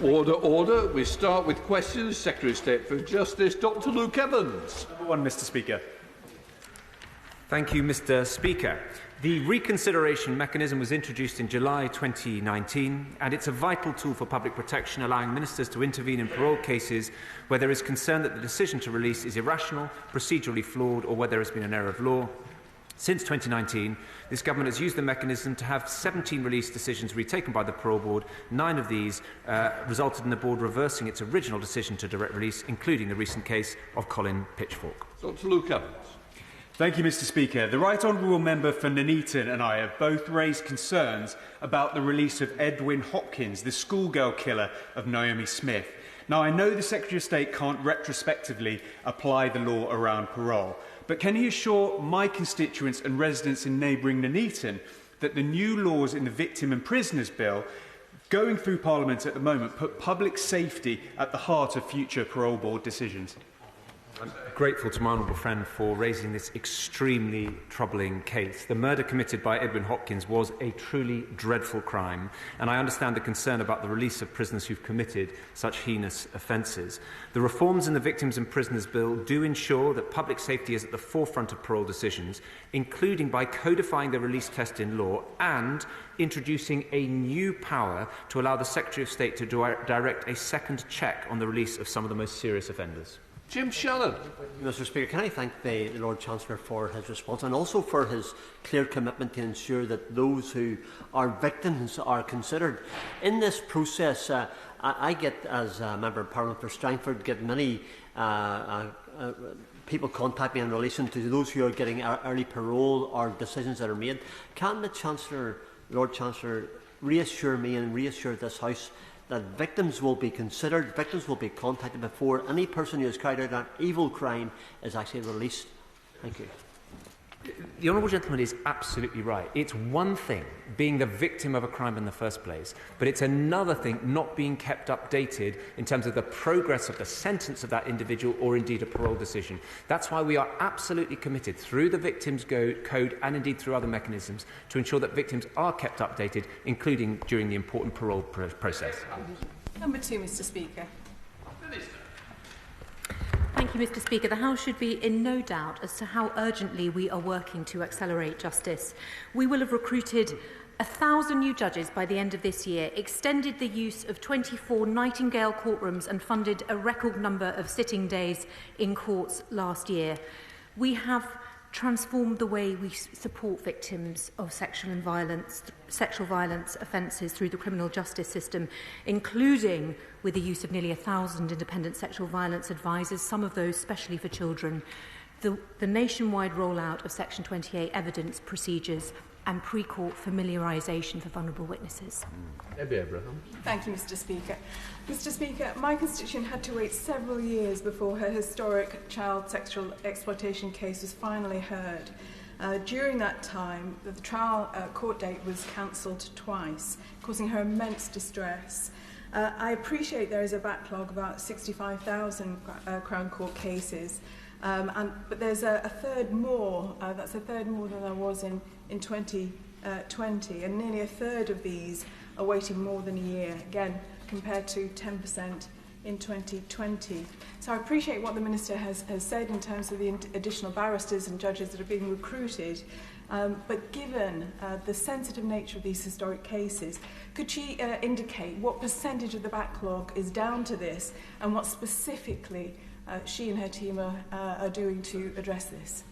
Order, order. We start with questions. Secretary of State for Justice, Dr. Luke Evans. Number one, Mr. Speaker. Thank you, Mr. Speaker. The reconsideration mechanism was introduced in July 2019, and it's a vital tool for public protection, allowing ministers to intervene in parole cases where there is concern that the decision to release is irrational, procedurally flawed, or where there has been an error of law. Since 2019, this government has used the mechanism to have 17 release decisions retaken by the Parole Board. 9 of these resulted in the Board reversing its original decision to direct release, including the recent case of Colin Pitchfork. Dr. Luke Evans. Thank you, Mr. Speaker. The Right Honourable Member for Nuneaton and I have both raised concerns about the release of Edwin Hopkins, the schoolgirl killer of Naomi Smith. Now, I know the Secretary of State can't retrospectively apply the law around parole, but can he assure my constituents and residents in neighbouring Nuneaton that the new laws in the Victim and Prisoners Bill going through Parliament at the moment put public safety at the heart of future parole board decisions? I'm grateful to my honourable friend for raising this extremely troubling case. The murder committed by Edwin Hopkins was a truly dreadful crime, and I understand the concern about the release of prisoners who've committed such heinous offences. The reforms in the Victims and Prisoners Bill do ensure that public safety is at the forefront of parole decisions, including by codifying the release test in law and introducing a new power to allow the Secretary of State to direct a second check on the release of some of the most serious offenders. Jim Shannon. Mr. Speaker, can I thank the Lord Chancellor for his response and also for his clear commitment to ensure that those who are victims are considered. In this process, I get, as a Member of Parliament for Strangford, get many people contact me in relation to those who are getting early parole or decisions that are made. Can the Chancellor, Lord Chancellor, reassure me and reassure this House that victims will be considered, victims will be contacted before any person who has carried out an evil crime is actually released? Thank you. The honourable gentleman is absolutely right. It's one thing being the victim of a crime in the first place, but it's another thing not being kept updated in terms of the progress of the sentence of that individual or indeed a parole decision. That's why we are absolutely committed through the Victims Code and indeed through other mechanisms to ensure that victims are kept updated, including during the important parole process. Number two, Mr. Speaker. Thank you, Mr. Speaker. The House should be in no doubt as to how urgently we are working to accelerate justice. We will have recruited 1,000 new judges by the end of this year, extended the use of 24 Nightingale courtrooms and funded a record number of sitting days in courts last year. We have transformed the way we support victims of sexual violence offences through the criminal justice system, including with the use of nearly 1,000 independent sexual violence advisors, some of those specially for children, the nationwide rollout of Section 28 evidence procedures and pre-court familiarisation for vulnerable witnesses. Debbie Abraham. Thank you, Mr. Speaker. Mr. Speaker, my constituent had to wait several years before her historic child sexual exploitation case was finally heard. During that time, the trial court date was cancelled twice, causing her immense distress. I appreciate there is a backlog of about 65,000 Crown Court cases, but there's a third more. That's a third more than there was in 2020, and nearly a third of these are waiting more than a year, again, compared to 10% in 2020. So I appreciate what the Minister has said in terms of the additional barristers and judges that are being recruited, but given the sensitive nature of these historic cases, could she indicate what percentage of the backlog is down to this and what specifically she and her team are doing to address this?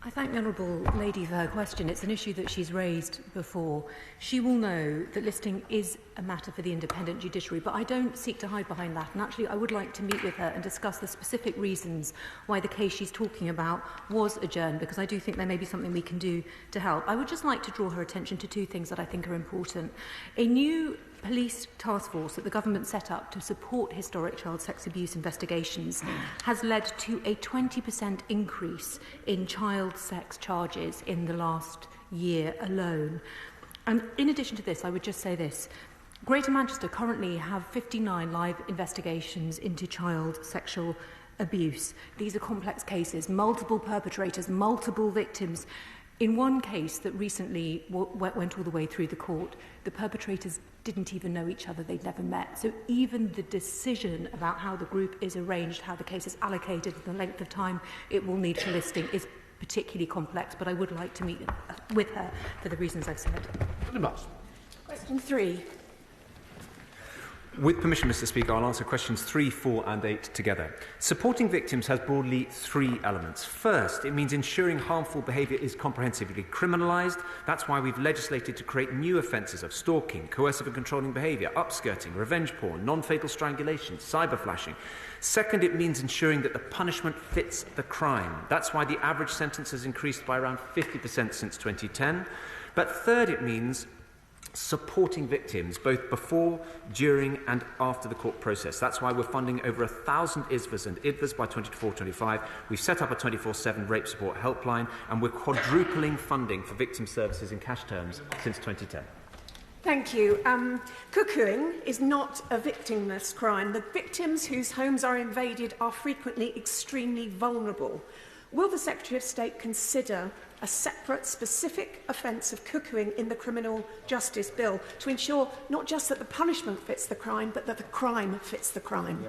I thank the Honourable Lady for her question. It's an issue that she's raised before. She will know that listing is a matter for the independent judiciary, but I don't seek to hide behind that. And actually, I would like to meet with her and discuss the specific reasons why the case she's talking about was adjourned, because I do think there may be something we can do to help. I would just like to draw her attention to two things that I think are important. A new police task force that the government set up to support historic child sex abuse investigations has led to a 20% increase in child sex charges in the last year alone. And in addition to this, I would just say this. Greater Manchester currently have 59 live investigations into child sexual abuse. These are complex cases, multiple perpetrators, multiple victims. In one case that recently went all the way through the court, the perpetrators didn't even know each other, they'd never met. So even the decision about how the group is arranged, how the case is allocated, the length of time it will need for listing is particularly complex, but I would like to meet with her for the reasons I've said. Question 3. With permission, Mr. Speaker, I'll answer questions 3, 4 and 8 together. Supporting victims has broadly 3 elements. First, it means ensuring harmful behaviour is comprehensively criminalised. That's why we've legislated to create new offences of stalking, coercive and controlling behaviour, upskirting, revenge porn, non-fatal strangulation, cyberflashing. Second, it means ensuring that the punishment fits the crime. That's why the average sentence has increased by around 50% since 2010. But third, it means supporting victims both before, during and after the court process. That's why we're funding over 1,000 ISVAs and IDVAs by 2024-25. We've set up a 24/7 rape support helpline and we're quadrupling funding for victim services in cash terms since 2010. Thank you. Cuckooing is not a victimless crime. The victims whose homes are invaded are frequently extremely vulnerable. Will the Secretary of State consider a separate, specific offence of cuckooing in the Criminal Justice Bill to ensure not just that the punishment fits the crime, but that the crime fits the crime? Yeah.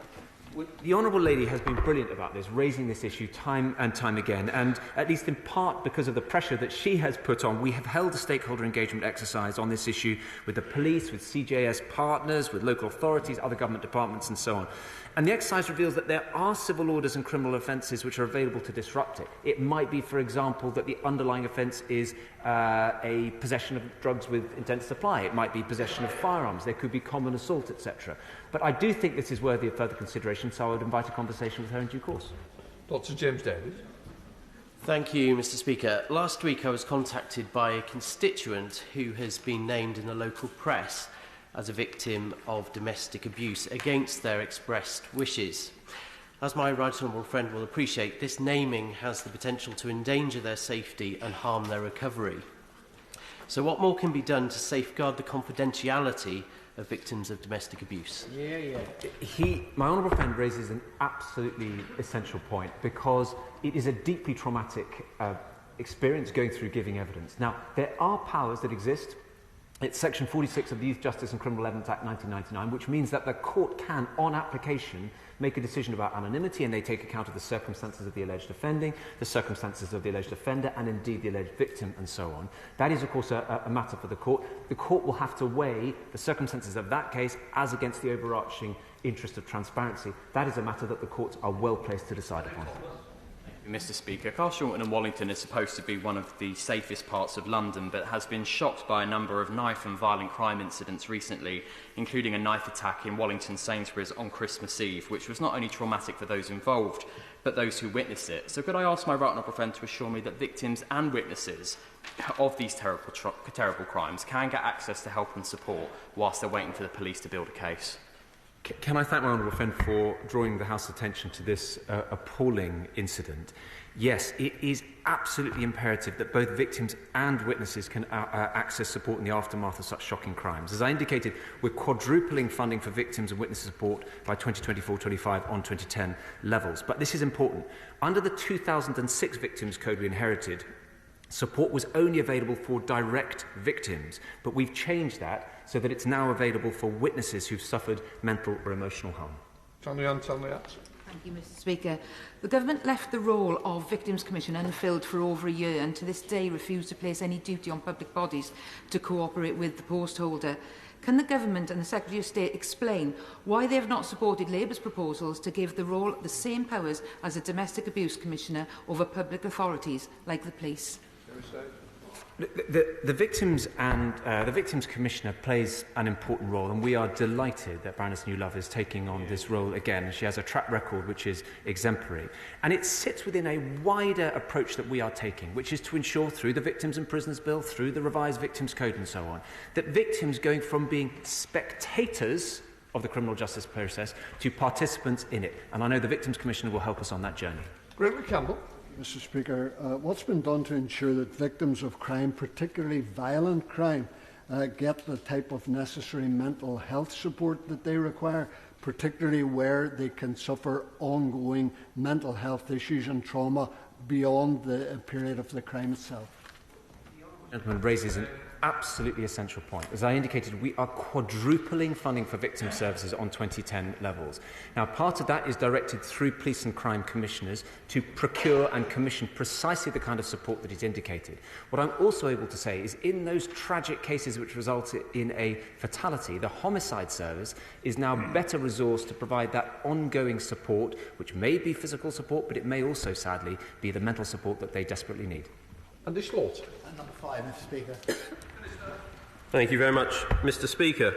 Well, the Honourable Lady has been brilliant about this, raising this issue time and time again, and at least in part because of the pressure that she has put on, we have held a stakeholder engagement exercise on this issue with the police, with CJS partners, with local authorities, other government departments and so on. And the exercise reveals that there are civil orders and criminal offences which are available to disrupt it. It might be, for example, that the underlying offence is a possession of drugs with intent to supply. It might be possession of firearms. There could be common assault, etc. But I do think this is worthy of further consideration, so I would invite a conversation with her in due course. Dr. James Davies. Thank you, Mr. Speaker. Last week I was contacted by a constituent who has been named in the local press as a victim of domestic abuse against their expressed wishes. As my right honourable friend will appreciate, this naming has the potential to endanger their safety and harm their recovery. So what more can be done to safeguard the confidentiality of victims of domestic abuse? My honourable friend raises an absolutely essential point because it is a deeply traumatic experience going through giving evidence. Now, there are powers that exist. It's Section 46 of the Youth Justice and Criminal Evidence Act 1999, which means that the court can, on application, make a decision about anonymity, and they take account of the circumstances of the alleged offending, the circumstances of the alleged offender, and indeed the alleged victim, and so on. That is, of course, a matter for the court. The court will have to weigh the circumstances of that case as against the overarching interest of transparency. That is a matter that the courts are well placed to decide upon. Mr. Speaker, Carshalton and Wallington is supposed to be one of the safest parts of London, but has been shocked by a number of knife and violent crime incidents recently, including a knife attack in Wallington Sainsbury's on Christmas Eve, which was not only traumatic for those involved, but those who witnessed it. So could I ask my right honourable friend to assure me that victims and witnesses of these terrible crimes can get access to help and support whilst they're waiting for the police to build a case? Can I thank my honourable friend for drawing the House's attention to this appalling incident? Yes, it is absolutely imperative that both victims and witnesses can access support in the aftermath of such shocking crimes. As I indicated, we're quadrupling funding for victims and witness support by 2024-25 on 2010 levels. But this is important. Under the 2006 Victims Code we inherited, support was only available for direct victims, but we've changed that so that it's now available for witnesses who've suffered mental or emotional harm. Thank you, Mr. Speaker. The Government left the role of Victims Commission unfilled for over a year and to this day refused to place any duty on public bodies to cooperate with the post holder. Can the Government and the Secretary of State explain why they have not supported Labour's proposals to give the role the same powers as a Domestic Abuse Commissioner over public authorities like the police? The Victims Commissioner plays an important role, and we are delighted that Baroness Newlove is taking on this role again. She has a track record which is exemplary, and it sits within a wider approach that we are taking, which is to ensure through the Victims and Prisoners Bill, through the revised Victims Code and so on, that victims going from being spectators of the criminal justice process to participants in it. And I know the Victims Commissioner will help us on that journey. Gregory Campbell. Mr. Speaker, what's been done to ensure that victims of crime, particularly violent crime, get the type of necessary mental health support that they require, particularly where they can suffer ongoing mental health issues and trauma beyond the period of the crime itself? The gentleman raises an absolutely essential point. As I indicated, we are quadrupling funding for victim services on 2010 levels. Now, part of that is directed through police and crime commissioners to procure and commission precisely the kind of support that is indicated. What I'm also able to say is in those tragic cases which resulted in a fatality, the homicide service is now better resourced to provide that ongoing support, which may be physical support, but it may also, sadly, be the mental support that they desperately need. Andy Slaughter. Number 5, Mr. Speaker. Thank you very much, Mr. Speaker.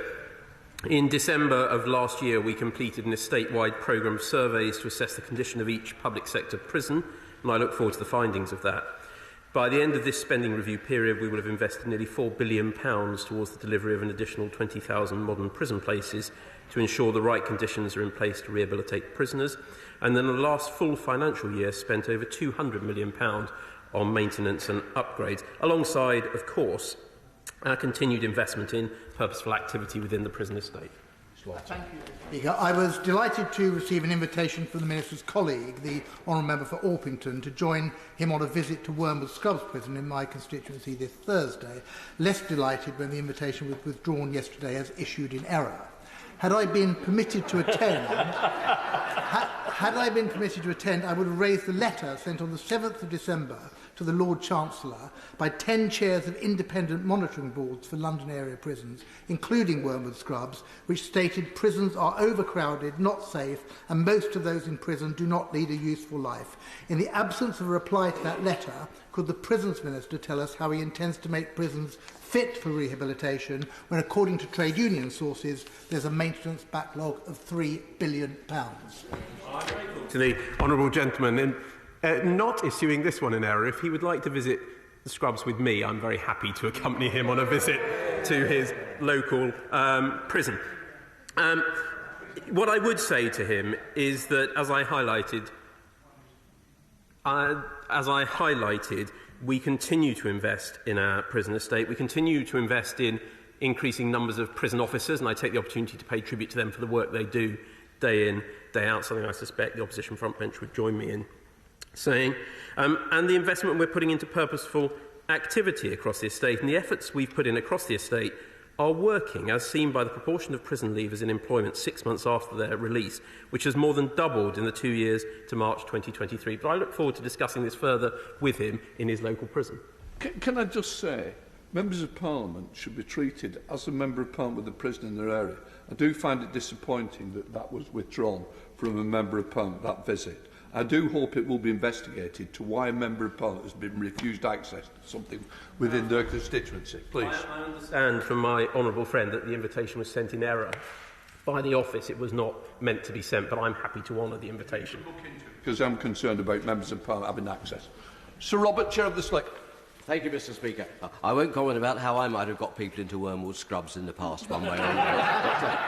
In December of last year, we completed an estate-wide programme of surveys to assess the condition of each public sector prison, and I look forward to the findings of that. By the end of this spending review period, we will have invested nearly £4 billion towards the delivery of an additional 20,000 modern prison places to ensure the right conditions are in place to rehabilitate prisoners, and in the last full financial year spent over £200 million on maintenance and upgrades, alongside, of course, our continued investment in purposeful activity within the prison estate. Thank you, Speaker. I was delighted to receive an invitation from the Minister's colleague, the Honourable Member for Orpington, to join him on a visit to Wormwood Scrubs Prison in my constituency this Thursday. Less delighted when the invitation was withdrawn yesterday as issued in error. Had I been permitted to attend, I would have raised the letter sent on the 7th of December to the Lord Chancellor by 10 chairs of independent monitoring boards for London area prisons, including Wormwood Scrubs, which stated prisons are overcrowded, not safe, and most of those in prison do not lead a useful life. In the absence of a reply to that letter, could the Prisons Minister tell us how he intends to make prisons fit for rehabilitation when, according to trade union sources, there's a maintenance backlog of £3 billion? To the honourable gentleman, in not issuing this one in error, if he would like to visit the Scrubs with me, I'm very happy to accompany him on a visit to his local prison. What I would say to him is that, as I highlighted, we continue to invest in our prison estate. We continue to invest in increasing numbers of prison officers, and I take the opportunity to pay tribute to them for the work they do day in, day out, something I suspect the opposition front bench would join me in saying, and the investment we're putting into purposeful activity across the estate, and the efforts we've put in across the estate are working, as seen by the proportion of prison leavers in employment 6 months after their release, which has more than doubled in the 2 years to March 2023. But I look forward to discussing this further with him in his local prison. Can I just say, members of Parliament should be treated as a member of Parliament with a prison in their area. I do find it disappointing that that was withdrawn from a member of Parliament, that visit. I do hope it will be investigated to why a member of Parliament has been refused access to something within their constituency. Please. I understand from my honourable friend that the invitation was sent in error by the office. It was not meant to be sent, but I'm happy to honour the invitation. Because I'm concerned about members of Parliament having access. Sir Robert, Chair of the Select. Thank you, Mr. Speaker. I won't comment about how I might have got people into Wormwood Scrubs in the past, one way or another.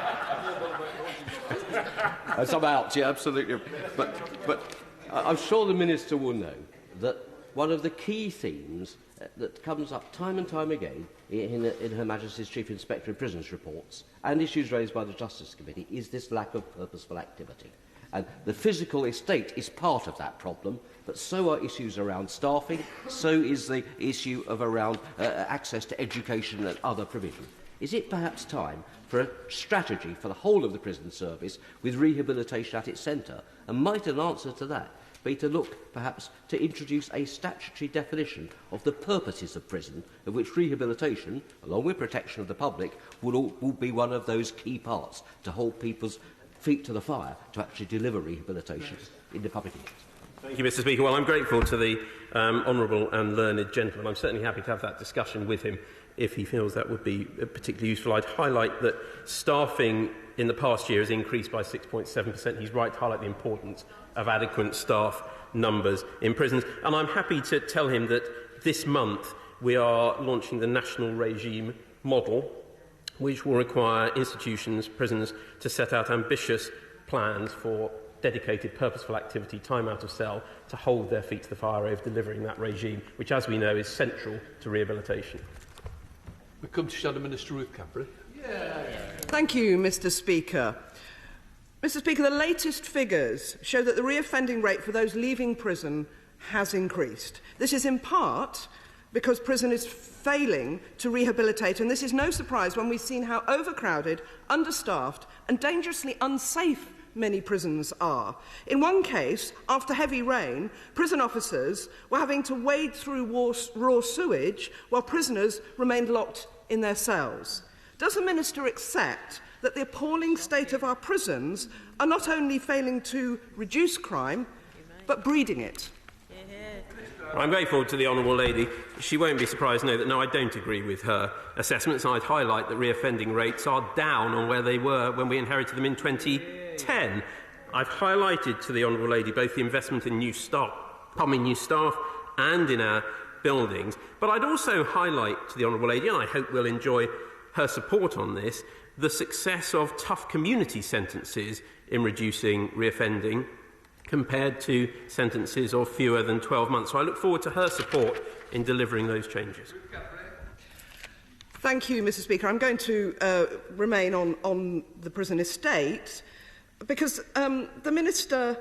I'm out, yeah, absolutely. But I'm sure the Minister will know that one of the key themes that comes up time and time again in Her Majesty's Chief Inspector of Prisons reports and issues raised by the Justice Committee is this lack of purposeful activity. And the physical estate is part of that problem, but so are issues around staffing, so is the issue of around access to education and other provision. Is it perhaps time for a strategy for the whole of the prison service with rehabilitation at its centre? And might an answer to that be to look, perhaps, to introduce a statutory definition of the purposes of prison, of which rehabilitation, along with protection of the public, will be one of those key parts to hold people's feet to the fire to actually deliver rehabilitation in the public interest. Thank you, Mr. Speaker. Well, I'm grateful to the honourable and learned gentleman. I'm certainly happy to have that discussion with him if he feels that would be particularly useful. I'd highlight that staffing in the past year has increased by 6.7%. He's right to highlight the importance of adequate staff numbers in prisons. And I'm happy to tell him that this month we are launching the national regime model, which will require institutions, prisons, to set out ambitious plans for dedicated, purposeful activity, time out of cell, to hold their feet to the fire over delivering that regime, which, as we know, is central to rehabilitation. We come to Shadow Minister Ruth Cadbury. Thank you, Mr. Speaker. Mr. Speaker, the latest figures show that the reoffending rate for those leaving prison has increased. This is in part because prison is failing to rehabilitate, and this is no surprise when we've seen how overcrowded, understaffed and dangerously unsafe many prisons are. In one case, after heavy rain, prison officers were having to wade through raw sewage while prisoners remained locked in their cells. Does the Minister accept that the appalling state of our prisons are not only failing to reduce crime, but breeding it? I'm grateful to the Honourable Lady. She won't be surprised to know that, no, I don't agree with her assessments. I'd highlight that reoffending rates are down on where they were when we inherited them in 2010. I've highlighted to the Honourable Lady both the investment in new staff and in our buildings. But I'd also highlight to the Honourable Lady, and I hope we'll enjoy her support on this, the success of tough community sentences in reducing reoffending compared to sentences of fewer than 12 months. So I look forward to her support in delivering those changes. Thank you, Mr. Speaker. I'm going to remain on the prison estate because the Minister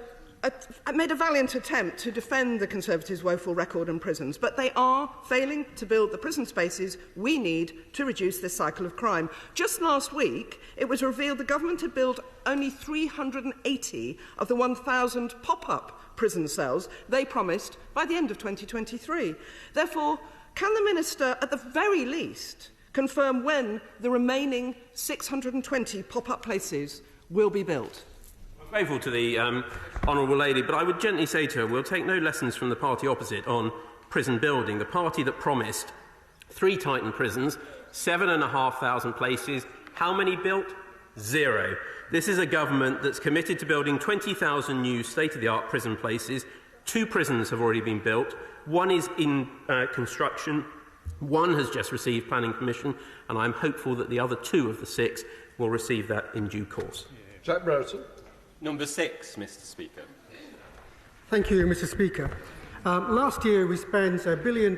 made a valiant attempt to defend the Conservatives' woeful record in prisons, but they are failing to build the prison spaces we need to reduce this cycle of crime. Just last week, it was revealed the government had built only 380 of the 1,000 pop-up prison cells they promised by the end of 2023. Therefore, can the Minister, at the very least, confirm when the remaining 620 pop-up places will be built? Grateful to the Honourable Lady, but I would gently say to her, we'll take no lessons from the party opposite on prison building, the party that promised 3 Titan prisons, 7,500 places. How many built? 0. This is a government that's committed to building 20,000 new state-of-the-art prison places. 2 prisons have already been built. 1 is in construction. 1 has just received planning permission, and I'm hopeful that the other 2 of the 6 will receive that in due course. Jack Brereton. Number 6, Mr. Speaker. Thank you, Mr. Speaker. Last year we spent £1 billion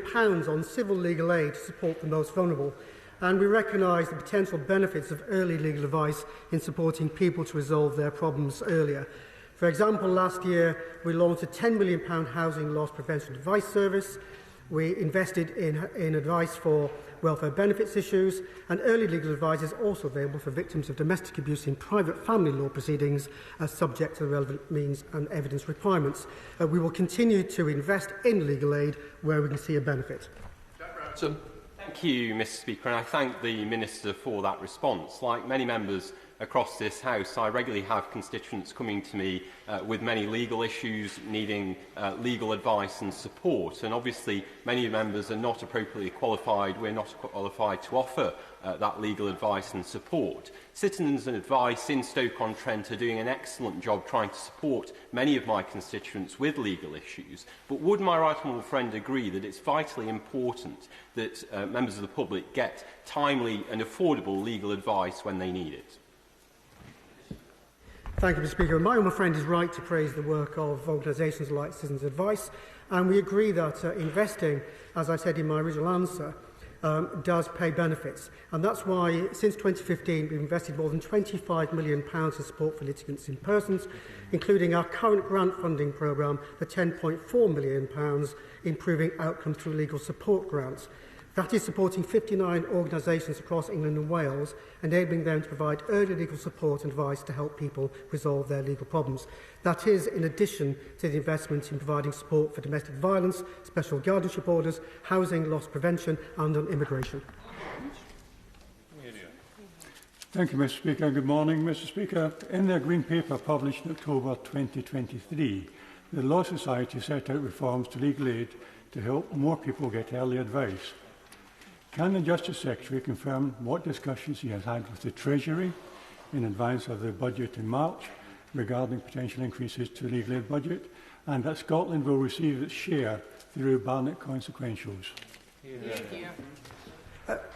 on civil legal aid to support the most vulnerable, and we recognise the potential benefits of early legal advice in supporting people to resolve their problems earlier. For example, last year we launched a £10 million housing loss prevention advice service. We invested in advice for welfare benefits issues, and early legal advice is also available for victims of domestic abuse in private family law proceedings as subject to the relevant means and evidence requirements. We will continue to invest in legal aid where we can see a benefit. Thank you, Mr. Speaker, and I thank the Minister for that response. Like many members across this House, I regularly have constituents coming to me with many legal issues, needing legal advice and support. And obviously, many members are not appropriately qualified. We're not qualified to offer that legal advice and support. Citizens and Advice in Stoke-on-Trent are doing an excellent job trying to support many of my constituents with legal issues. But would my right honourable friend agree that it's vitally important that members of the public get timely and affordable legal advice when they need it? Thank you, Mr. Speaker. My own friend is right to praise the work of organisations like Citizens Advice, and we agree that investing, as I said in my original answer, does pay benefits. And that's why, since 2015, we've invested more than £25 million in support for litigants in persons, including our current grant funding programme, the £10.4 million improving outcomes through legal support grants. That is supporting 59 organisations across England and Wales, enabling them to provide early legal support and advice to help people resolve their legal problems. That is in addition to the investment in providing support for domestic violence, special guardianship orders, housing loss prevention and on immigration. Thank you, Mr. Speaker. Good morning, Mr. Speaker. In their Green Paper published in October 2023, the Law Society set out reforms to legal aid to help more people get early advice. Can the Justice Secretary confirm what discussions he has had with the Treasury in advance of the budget in March regarding potential increases to the legal aid budget, and that Scotland will receive its share through Barnett consequentials?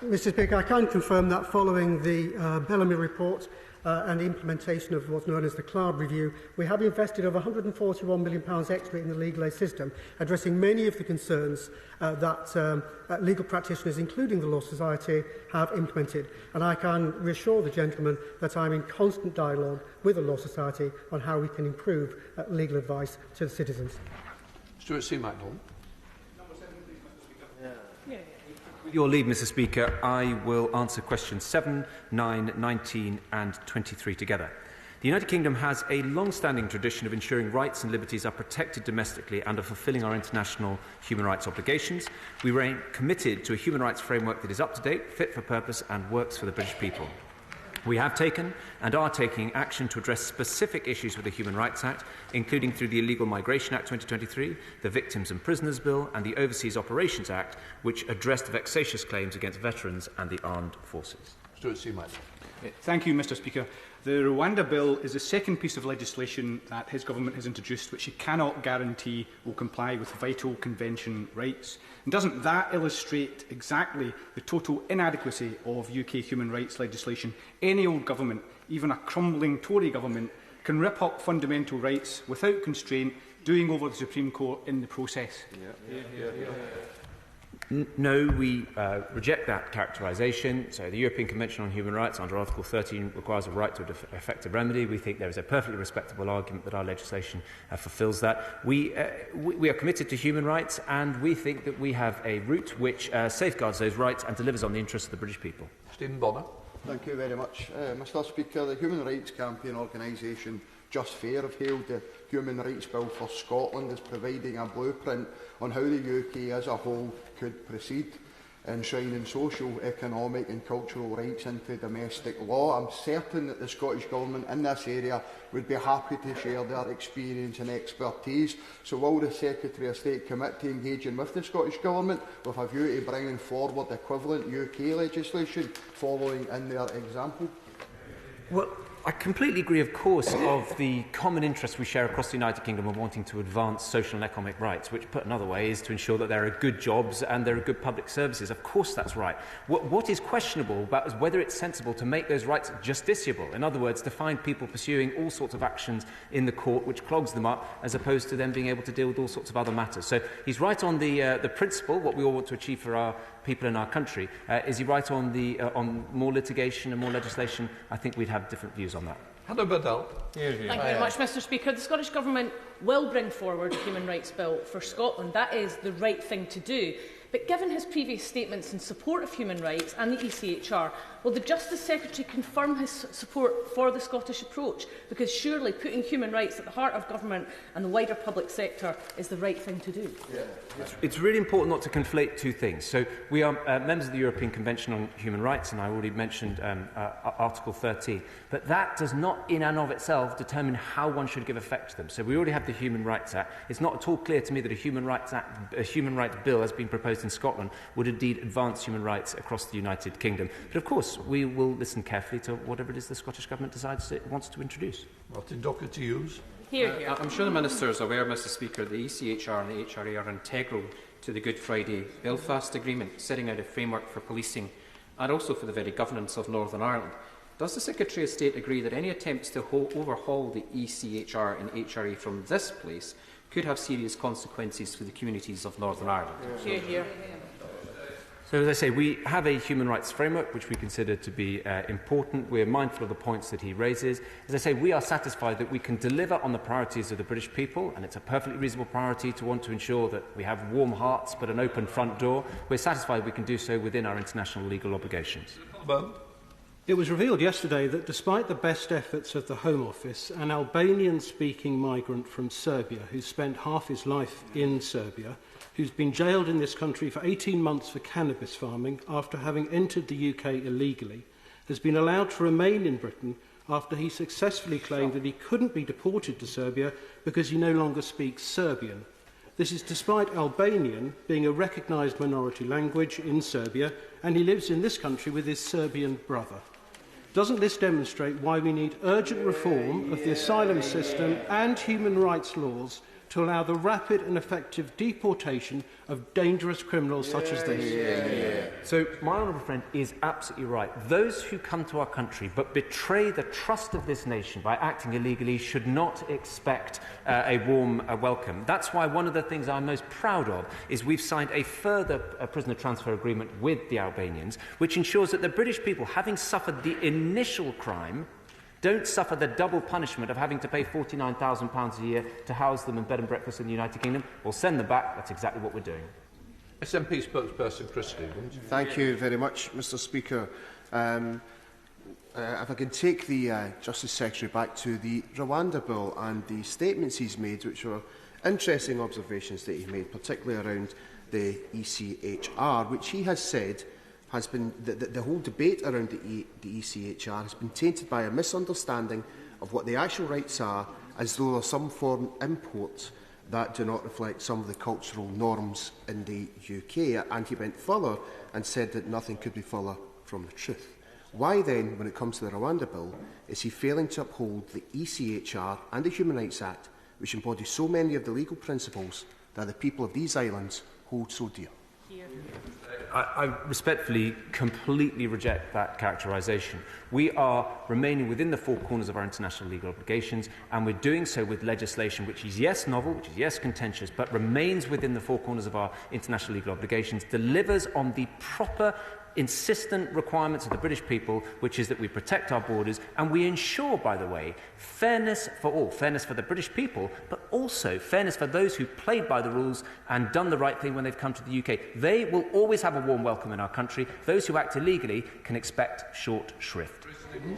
Mr. Speaker, I can confirm that following the Bellamy report and the implementation of what's known as the Clark Review, we have invested over £141 million extra in the legal aid system, addressing many of the concerns that legal practitioners, including the Law Society, have implemented. And I can reassure the gentleman that I'm in constant dialogue with the Law Society on how we can improve legal advice to the citizens. Stuart C. MacDonald. Yeah. With your leave, Mr. Speaker, I will answer questions 7, 9, 19 and 23 together. The United Kingdom has a long-standing tradition of ensuring rights and liberties are protected domestically and of fulfilling our international human rights obligations. We remain committed to a human rights framework that is up-to-date, fit for purpose and works for the British people. We have taken and are taking action to address specific issues with the Human Rights Act, including through the Illegal Migration Act 2023, the Victims and Prisoners Bill and the Overseas Operations Act, which addressed vexatious claims against veterans and the armed forces. Stuart Seymour. Thank you, Mr. Speaker. The Rwanda Bill is the second piece of legislation that his government has introduced, which he cannot guarantee will comply with vital convention rights. And doesn't that illustrate exactly the total inadequacy of UK human rights legislation? Any old government, even a crumbling Tory government, can rip up fundamental rights without constraint, doing over the Supreme Court in the process. No, we reject that characterisation. So the European Convention on Human Rights under Article 13 requires a right to an effective remedy. We think there is a perfectly respectable argument that our legislation fulfils that. We are committed to human rights, and we think that we have a route which safeguards those rights and delivers on the interests of the British people. Stephen Bonner. Thank you very much. Mr. Speaker, the Human Rights Campaign organisation Just Fair have hailed the Human Rights Bill for Scotland as providing a blueprint on how the UK as a whole could proceed, enshrining social, economic and cultural rights into domestic law. I'm certain that the Scottish Government in this area would be happy to share their experience and expertise. So will the Secretary of State commit to engaging with the Scottish Government with a view to bringing forward equivalent UK legislation following in their example? Well, I completely agree, of course, of the common interest we share across the United Kingdom of wanting to advance social and economic rights, which, put another way, is to ensure that there are good jobs and there are good public services. Of course that's right. What is questionable about is whether it's sensible to make those rights justiciable. In other words, to find people pursuing all sorts of actions in the court which clogs them up, as opposed to them being able to deal with all sorts of other matters. So he's right on the principle, what we all want to achieve for our people in our country. Is he right on more litigation and more legislation? I think we'd have different views on that. Hannah Bedell. Thank you very much, Mr. Speaker. The Scottish Government will bring forward a human rights bill for Scotland. That is the right thing to do. But given his previous statements in support of human rights and the ECHR, will the Justice Secretary confirm his support for the Scottish approach? Because surely putting human rights at the heart of government and the wider public sector is the right thing to do. It's really important not to conflate two things. So we are members of the European Convention on Human Rights, and I already mentioned Article 13. But that does not in and of itself determine how one should give effect to them. So we already have the Human Rights Act. It's not at all clear to me that a human rights bill has been proposed in Scotland would indeed advance human rights across the United Kingdom. But of course, we will listen carefully to whatever it is the Scottish Government decides it wants to introduce. Martin Docherty Hughes. Here, here. I'm sure the Minister is aware, Mr. Speaker, the ECHR and the HRA are integral to the Good Friday Belfast Agreement, setting out a framework for policing and also for the very governance of Northern Ireland. Does the Secretary of State agree that any attempts to overhaul the ECHR and HRA from this place could have serious consequences for the communities of Northern Ireland? Here, here. So, as I say, we have a human rights framework which we consider to be important. We are mindful of the points that he raises. As I say, we are satisfied that we can deliver on the priorities of the British people, and it's a perfectly reasonable priority to want to ensure that we have warm hearts but an open front door. We're satisfied we can do so within our international legal obligations. It was revealed yesterday that despite the best efforts of the Home Office, an Albanian-speaking migrant from Serbia who spent half his life in Serbia, who's been jailed in this country for 18 months for cannabis farming after having entered the UK illegally, has been allowed to remain in Britain after he successfully claimed that he couldn't be deported to Serbia because he no longer speaks Serbian. This is despite Albanian being a recognised minority language in Serbia, and he lives in this country with his Serbian brother. Doesn't this demonstrate why we need urgent reform of the asylum system and human rights laws to allow the rapid and effective deportation of dangerous criminals such as this? So, my honourable friend is absolutely right. Those who come to our country but betray the trust of this nation by acting illegally should not expect a warm welcome. That's why one of the things I'm most proud of is we've signed a further prisoner transfer agreement with the Albanians, which ensures that the British people, having suffered the initial crime, don't suffer the double punishment of having to pay £49,000 a year to house them in bed and breakfast in the United Kingdom. We'll send them back. That's exactly what we're doing. SNP spokesperson Chris Stevens. Thank you very much, Mr Speaker. If I can take the Justice Secretary back to the Rwanda Bill and the statements he's made, which were interesting observations that he made, particularly around the ECHR, which he has said has been the whole debate around the ECHR has been tainted by a misunderstanding of what the actual rights are, as though there are some foreign imports that do not reflect some of the cultural norms in the UK. And he went further and said that nothing could be further from the truth. Why then, when it comes to the Rwanda Bill, is he failing to uphold the ECHR and the Human Rights Act, which embody so many of the legal principles that the people of these islands hold so dear? I respectfully completely reject that characterisation. We are remaining within the four corners of our international legal obligations, and we're doing so with legislation which is, yes, novel, which is, yes, contentious, but remains within the four corners of our international legal obligations, delivers on the proper insistent requirements of the British people, which is that we protect our borders and we ensure, by the way, fairness for all, fairness for the British people, but also fairness for those who played by the rules and done the right thing when they've come to the UK. They will always have a warm welcome in our country. Those who act illegally can expect short shrift. Thank you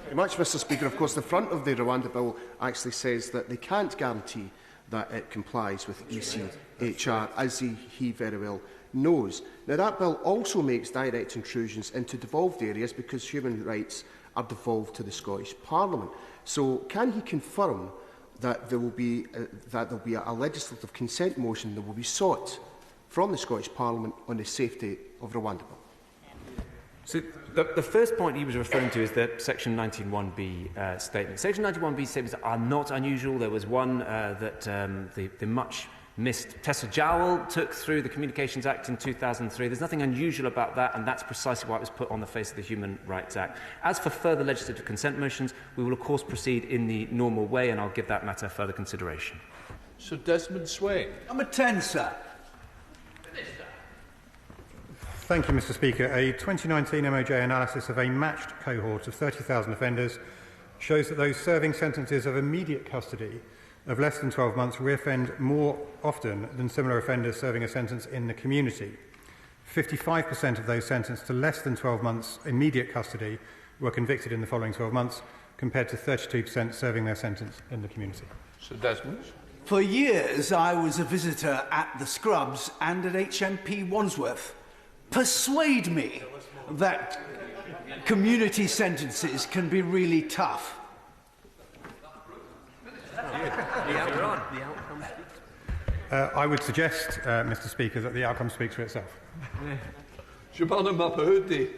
very much, Mr Speaker. Of course, the front of the Rwanda Bill actually says that they can't guarantee that it complies with ECHR, as he very well knows. Now, that bill also makes direct intrusions into devolved areas because human rights are devolved to the Scottish Parliament. So, can he confirm that there will be a legislative consent motion that will be sought from the Scottish Parliament on the safety of Rwanda Bill? So, the first point he was referring to is the Section 19(1)(b) statement. Section 19(1)(b) statements are not unusual. There was one that the much missed Tessa Jowell took through the Communications Act in 2003. There's nothing unusual about that, and that's precisely why it was put on the face of the Human Rights Act. As for further legislative consent motions, we will of course proceed in the normal way, and I'll give that matter further consideration. Sir Desmond Swain. Number 10, sir. Thank you, Mr Speaker. A 2019 MOJ analysis of a matched cohort of 30,000 offenders shows that those serving sentences of immediate custody of less than 12 months reoffend more often than similar offenders serving a sentence in the community. 55% of those sentenced to less than 12 months immediate custody were convicted in the following 12 months, compared to 32% serving their sentence in the community. Sir Desmond. For years, I was a visitor at the Scrubs and at HMP Wandsworth. Persuade me that community sentences can be really tough. I would suggest, Mr Speaker, that the outcome speaks for itself. Shabana Mapahudi.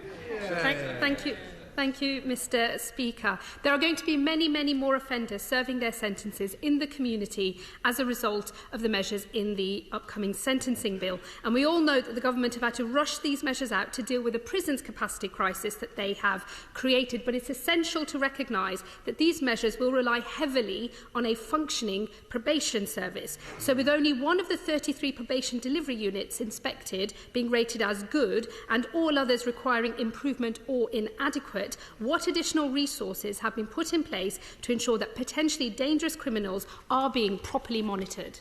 Thank you, Mr Speaker. There are going to be many, many more offenders serving their sentences in the community as a result of the measures in the upcoming sentencing bill. And we all know that the government have had to rush these measures out to deal with the prisons capacity crisis that they have created. But it's essential to recognise that these measures will rely heavily on a functioning probation service. So with only one of the 33 probation delivery units inspected being rated as good and all others requiring improvement or inadequate, what additional resources have been put in place to ensure that potentially dangerous criminals are being properly monitored?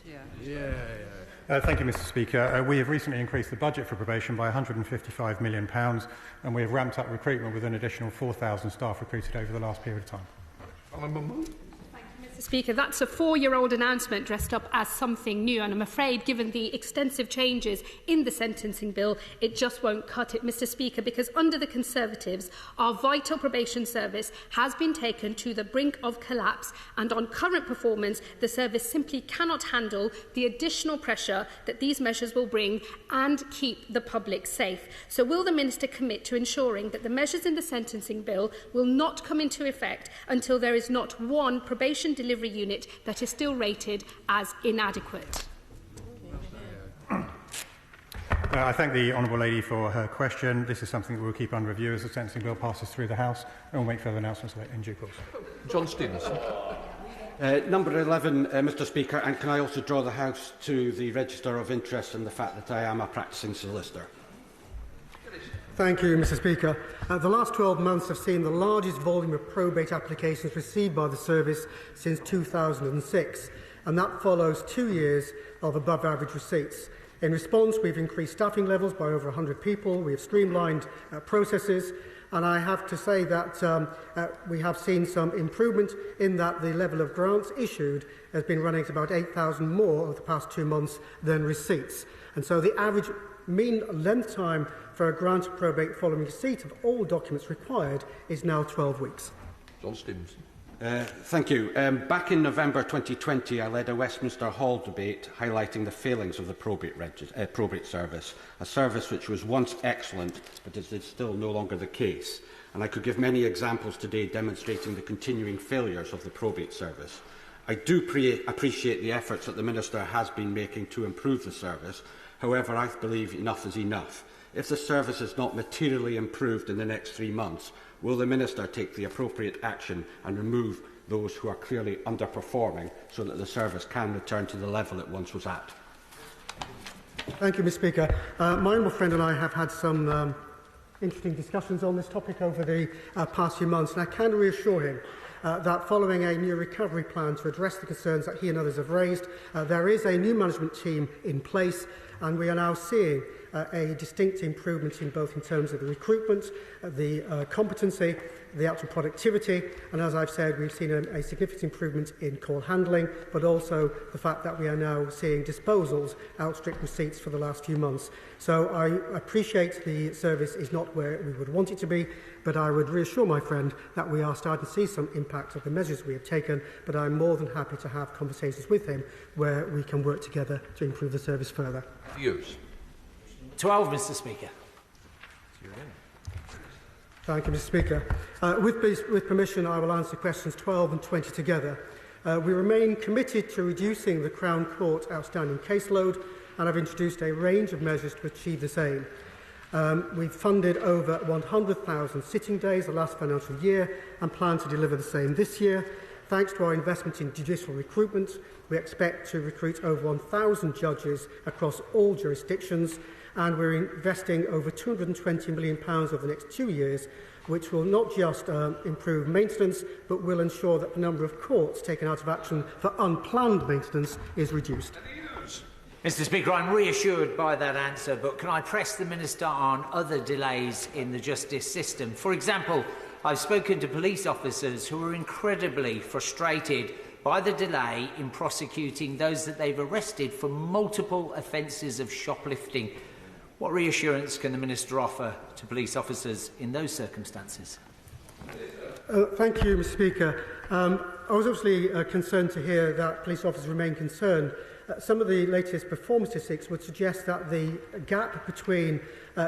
Thank you, Mr Speaker. We have recently increased the budget for probation by £155 million, and we have ramped up recruitment with an additional 4,000 staff recruited over the last period of time. Mr Speaker, that's a 4-year-old announcement dressed up as something new, and I'm afraid, given the extensive changes in the sentencing bill, it just won't cut it, Mr Speaker, because under the Conservatives, our vital probation service has been taken to the brink of collapse, and on current performance, the service simply cannot handle the additional pressure that these measures will bring and keep the public safe. So will the Minister commit to ensuring that the measures in the sentencing bill will not come into effect until there is not one probation delivery unit that is still rated as inadequate? I thank the Honourable Lady for her question. This is something that we'll keep under review as the sentencing bill passes through the House, and we'll make further announcements in due course. John Stevenson. Number 11, Mr Speaker, and can I also draw the House to the register of interest in the fact that I am a practising solicitor? Thank you, Mr Speaker. The last 12 months have seen the largest volume of probate applications received by the service since 2006, and that follows 2 years of above-average receipts. In response, we've increased staffing levels by over 100 people, we have streamlined processes, and I have to say that we have seen some improvement in that the level of grants issued has been running at about 8,000 more over the past 2 months than receipts. And so the average mean length time for a grant of probate following receipt of all documents required is now 12 weeks. John Stevenson. Thank you. Back in November 2020, I led a Westminster Hall debate highlighting the failings of the probate service, a service which was once excellent but is still no longer the case. And I could give many examples today demonstrating the continuing failures of the probate service. I do appreciate the efforts that the Minister has been making to improve the service. However, I believe enough is enough. If the service is not materially improved in the next 3 months, will the Minister take the appropriate action and remove those who are clearly underperforming so that the service can return to the level it once was at? Thank you, Mr. Speaker. My honourable friend and I have had some interesting discussions on this topic over the past few months, and I can reassure him that following a new recovery plan to address the concerns that he and others have raised, there is a new management team in place, and we are now seeing a distinct improvement in both in terms of the recruitment, the competency, the actual productivity, and as I've said, we've seen a significant improvement in call handling, but also the fact that we are now seeing disposals outstrip receipts for the last few months. So I appreciate the service is not where we would want it to be, but I would reassure my friend that we are starting to see some impact of the measures we have taken, but I'm more than happy to have conversations with him where we can work together to improve the service further. Hughes. 12, Mr. Speaker. Thank you, Mr. Speaker. With permission, I will answer questions 12 and 20 together. We remain committed to reducing the Crown Court outstanding caseload and have introduced a range of measures to achieve this aim. We've funded over 100,000 sitting days the last financial year and plan to deliver the same this year. Thanks to our investment in judicial recruitment, we expect to recruit over 1,000 judges across all jurisdictions, and we're investing over £220 million over the next 2 years, which will not just improve maintenance, but will ensure that the number of courts taken out of action for unplanned maintenance is reduced. Mr. Speaker, I'm reassured by that answer, but can I press the Minister on other delays in the justice system? For example, I've spoken to police officers who are incredibly frustrated by the delay in prosecuting those that they've arrested for multiple offences of shoplifting. What reassurance can the Minister offer to police officers in those circumstances? Thank you, Mr. Speaker. I was obviously concerned to hear that police officers remain concerned. Some of the latest performance statistics would suggest that the gap between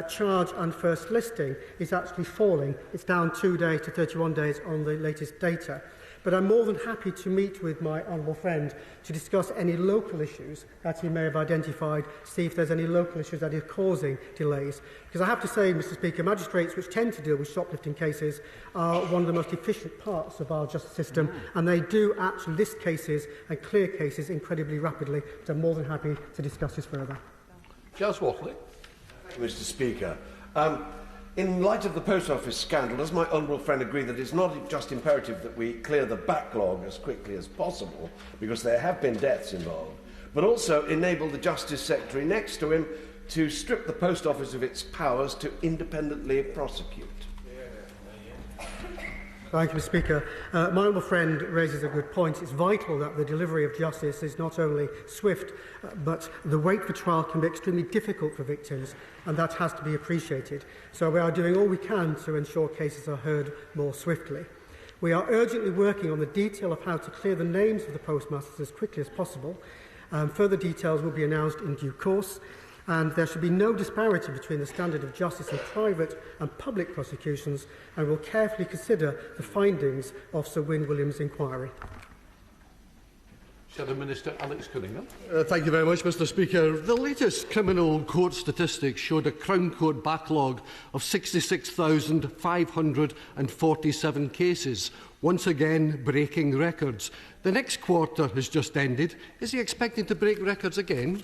charge and first listing is actually falling. It's down 2 days to 31 days on the latest data. But I'm more than happy to meet with my honourable friend to discuss any local issues that he may have identified, see if there's any local issues that are causing delays. Because I have to say, Mr. Speaker, magistrates which tend to deal with shoplifting cases are one of the most efficient parts of our justice system, and they do actually list cases and clear cases incredibly rapidly. So I'm more than happy to discuss this further. Charles Watley. Thank you, Mr. Speaker. In light of the Post Office scandal, does my honourable friend agree that it's not just imperative that we clear the backlog as quickly as possible, because there have been deaths involved, but also enable the Justice Secretary next to him to strip the Post Office of its powers to independently prosecute? Thank you, Mr. Speaker. My honourable friend raises a good point. It's vital that the delivery of justice is not only swift, but the wait for trial can be extremely difficult for victims, and that has to be appreciated. So we are doing all we can to ensure cases are heard more swiftly. We are urgently working on the detail of how to clear the names of the postmasters as quickly as possible. Further details will be announced in due course, and there should be no disparity between the standard of justice in private and public prosecutions, and will carefully consider the findings of Sir Wyn Williams' inquiry. Shadow Minister Alex Cunningham. Thank you very much, Mr. Speaker. The latest criminal court statistics showed a Crown Court backlog of 66,547 cases, once again breaking records. The next quarter has just ended. Is he expecting to break records again?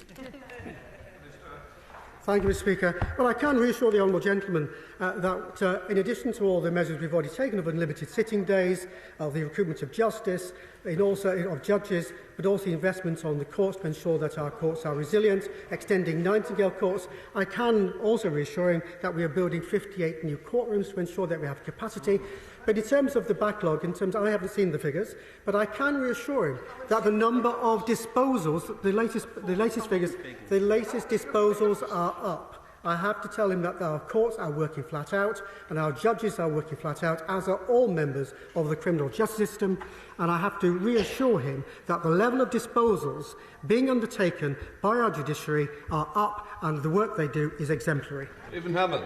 Thank you, Mr. Speaker. Well, I can reassure the honourable gentleman that in addition to all the measures we've already taken of unlimited sitting days, of the recruitment of justice, of judges, but also investments on the courts to ensure that our courts are resilient, extending Nightingale courts, I can also reassure him that we are building 58 new courtrooms to ensure that we have capacity. But in terms of the backlog, I haven't seen the figures, but I can reassure him that the number of disposals, the latest figures, the latest disposals are up. I have to tell him that our courts are working flat out and our judges are working flat out, as are all members of the criminal justice system. And I have to reassure him that the level of disposals being undertaken by our judiciary are up and the work they do is exemplary. Stephen Hammond.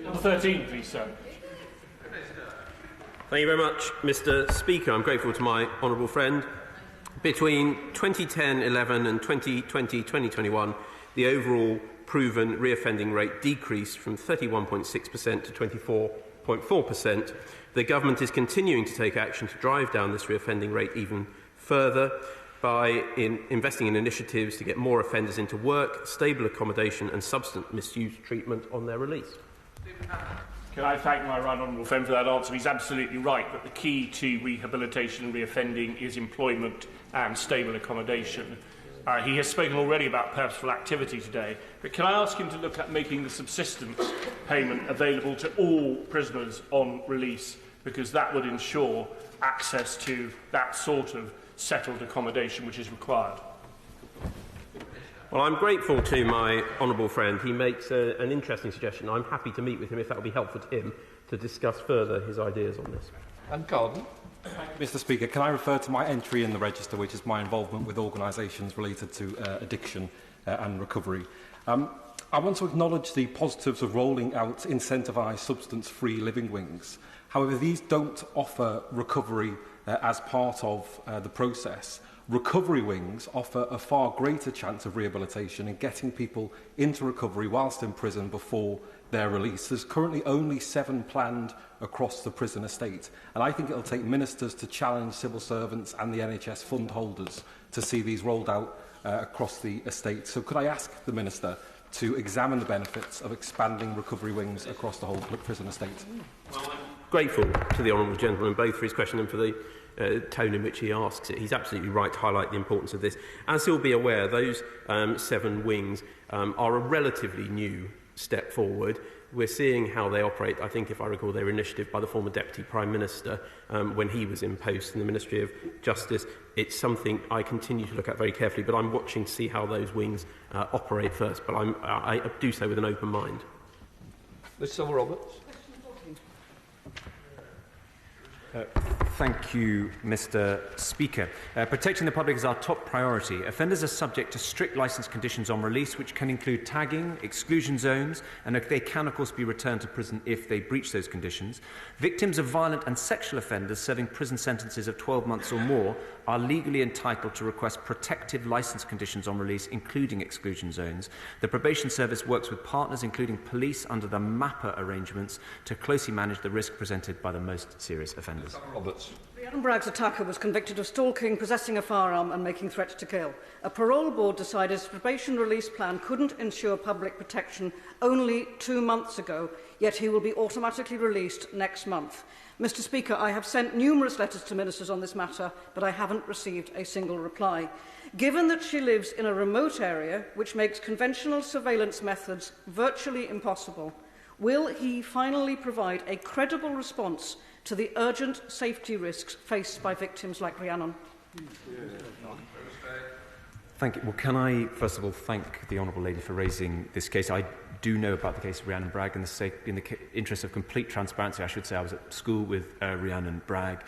Number 13, please, sir. Thank you very much, Mr. Speaker. I'm grateful to my honourable friend. Between 2010-11 and 2020-2021, the overall proven reoffending rate decreased from 31.6% to 24.4%. The government is continuing to take action to drive down this reoffending rate even further by investing in initiatives to get more offenders into work, stable accommodation and substance misuse treatment on their release. Can I thank my right honourable friend for that answer? He's absolutely right that the key to rehabilitation and reoffending is employment and stable accommodation. He has spoken already about purposeful activity today, but can I ask him to look at making the subsistence payment available to all prisoners on release, because that would ensure access to that sort of settled accommodation which is required. Well, I'm grateful to my honourable friend. He makes an interesting suggestion. I'm happy to meet with him if that will be helpful to him to discuss further his ideas on this. And Carden. Mr. Speaker, can I refer to my entry in the register, which is my involvement with organisations related to addiction and recovery? I want to acknowledge the positives of rolling out incentivised substance-free living wings. However, these don't offer recovery as part of the process. Recovery wings offer a far greater chance of rehabilitation and getting people into recovery whilst in prison before their release. There's currently only 7 planned across the prison estate, and I think it'll take ministers to challenge civil servants and the NHS fund holders to see these rolled out across the estate. So could I ask the Minister to examine the benefits of expanding recovery wings across the whole prison estate? Well, I'm grateful to the honourable gentleman both for his question and for the tone in which he asks it. He's absolutely right to highlight the importance of this. As he'll be aware, those 7 wings are a relatively new step forward. We're seeing how they operate. I think, if I recall, they were initiative by the former Deputy Prime Minister when he was in post in the Ministry of Justice. It's something I continue to look at very carefully, but I'm watching to see how those wings operate first. But I do so with an open mind. Mr. Silver-Roberts. Thank you, Mr. Speaker. Protecting the public is our top priority. Offenders are subject to strict licence conditions on release, which can include tagging, exclusion zones, and they can, of course, be returned to prison if they breach those conditions. Victims of violent and sexual offenders serving prison sentences of 12 months or more are legally entitled to request protective licence conditions on release, including exclusion zones. The Probation Service works with partners, including police, under the MAPA arrangements to closely manage the risk presented by the most serious offenders. Roberts. Rhiannon Bragg's attacker was convicted of stalking, possessing a firearm and making threats to kill. A parole board decided his probation release plan couldn't ensure public protection only 2 months ago, yet he will be automatically released next month. Mr. Speaker, I have sent numerous letters to ministers on this matter, but I haven't received a single reply. Given that she lives in a remote area, which makes conventional surveillance methods virtually impossible, will he finally provide a credible response to the urgent safety risks faced by victims like Rhiannon? Thank you. Well, can I, first of all, thank the Honourable Lady for raising this case. I do know about the case of Rhiannon Bragg. In the interest of complete transparency, I should say I was at school with Rhiannon Bragg.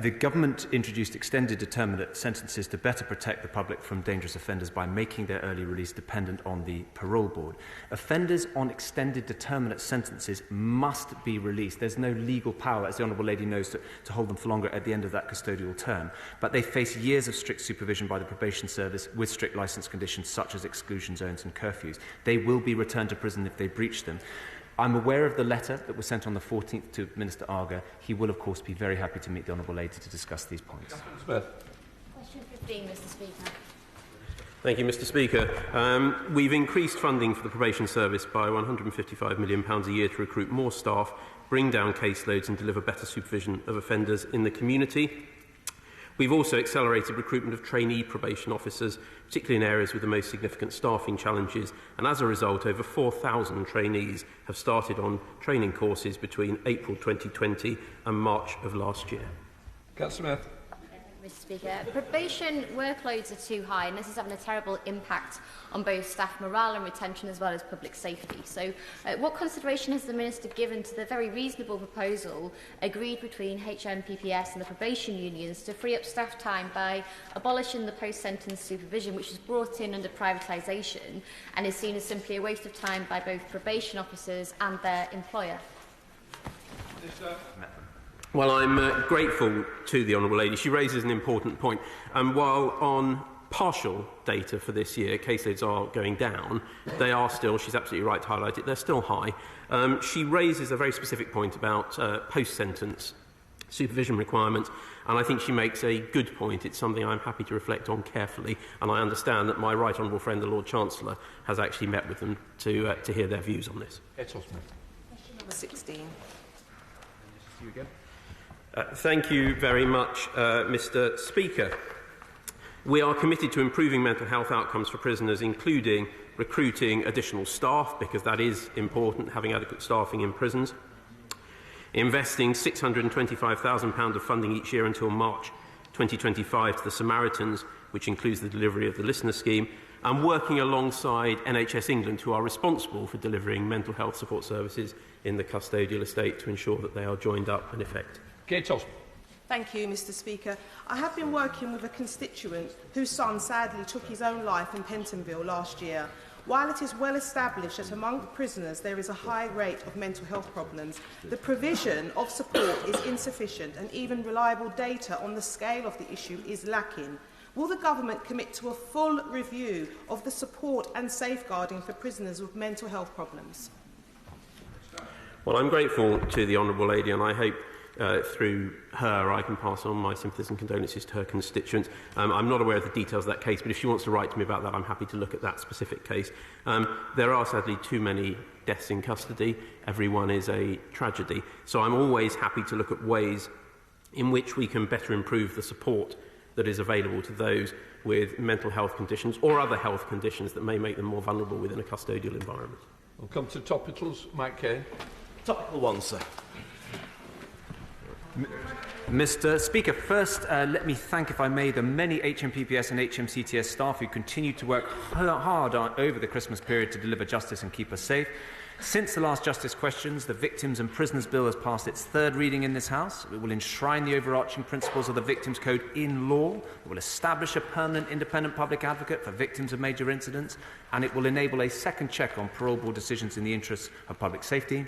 The government introduced extended determinate sentences to better protect the public from dangerous offenders by making their early release dependent on the parole board. Offenders on extended determinate sentences must be released. There's no legal power, as the Honourable Lady knows, to hold them for longer at the end of that custodial term. But they face years of strict supervision by the Probation Service with strict licence conditions such as exclusion zones and curfews. They will be returned to prison if they breach them. I'm aware of the letter that was sent on the 14th to Minister Arger. He will, of course, be very happy to meet the Honourable Lady to discuss these points. Smith. Question 15, Mr. Speaker. Thank you, Mr Speaker. We've increased funding for the probation service by £155 million a year to recruit more staff, bring down caseloads and deliver better supervision of offenders in the community. We've also accelerated recruitment of trainee probation officers, particularly in areas with the most significant staffing challenges, and as a result, over 4,000 trainees have started on training courses between April 2020 and March of last year. Councillor Smith. Mr Speaker, probation workloads are too high, and this is having a terrible impact on both staff morale and retention as well as public safety. So what consideration has the Minister given to the very reasonable proposal agreed between HMPPS and the probation unions to free up staff time by abolishing the post-sentence supervision, which was brought in under privatisation and is seen as simply a waste of time by both probation officers and their employer? Well, I'm grateful to the Honourable Lady. She raises an important point. While on partial data for this year, caseloads are going down, they are still, she's absolutely right to highlight it, they're still high. She raises a very specific point about post-sentence supervision requirements, and I think she makes a good point. It's something I'm happy to reflect on carefully, and I understand that my right honourable friend, the Lord Chancellor, has actually met with them to hear their views on this. Question number 16. You again. Thank you very much, Mr Speaker. We are committed to improving mental health outcomes for prisoners, including recruiting additional staff, because that is important, having adequate staffing in prisons, investing £625,000 of funding each year until March 2025 to the Samaritans, which includes the delivery of the listener scheme, and working alongside NHS England, who are responsible for delivering mental health support services in the custodial estate, to ensure that they are joined up in effect. Thank you, Mr Speaker. I have been working with a constituent whose son sadly took his own life in Pentonville last year. While it is well established that among prisoners there is a high rate of mental health problems, the provision of support is insufficient and even reliable data on the scale of the issue is lacking. Will the Government commit to a full review of the support and safeguarding for prisoners with mental health problems? Well, I'm grateful to the Honourable Lady, and I hope through her I can pass on my sympathies and condolences to her constituents. I'm not aware of the details of that case, but if she wants to write to me about that, I'm happy to look at that specific case. There are sadly too many deaths in custody. Every one is a tragedy. So I'm always happy to look at ways in which we can better improve the support that is available to those with mental health conditions or other health conditions that may make them more vulnerable within a custodial environment. We'll come to topicals. Mike Kane. Topical one, sir. Mr Speaker, first let me thank, if I may, the many HMPPS and HMCTS staff who continue to work hard over the Christmas period to deliver justice and keep us safe. Since the last Justice Questions, the Victims and Prisoners Bill has passed its third reading in this House. It will enshrine the overarching principles of the Victims Code in law. It will establish a permanent independent public advocate for victims of major incidents, and it will enable a second check on parole board decisions in the interests of public safety.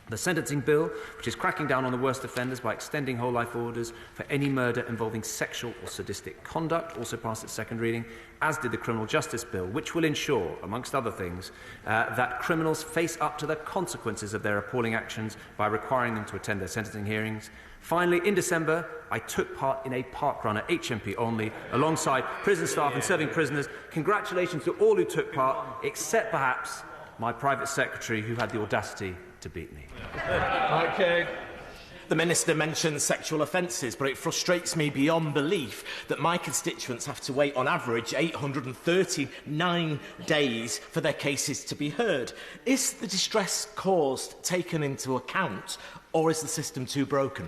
The Sentencing Bill, which is cracking down on the worst offenders by extending whole life orders for any murder involving sexual or sadistic conduct, also passed its second reading, as did the Criminal Justice Bill, which will ensure, amongst other things, that criminals face up to the consequences of their appalling actions by requiring them to attend their sentencing hearings. Finally, in December, I took part in a park run at HMP only, alongside prison staff and serving prisoners. Congratulations to all who took part, except perhaps my private secretary, who had the audacity to beat me. Okay. The Minister mentioned sexual offences, but it frustrates me beyond belief that my constituents have to wait on average 839 days for their cases to be heard. Is the distress caused taken into account, or is the system too broken?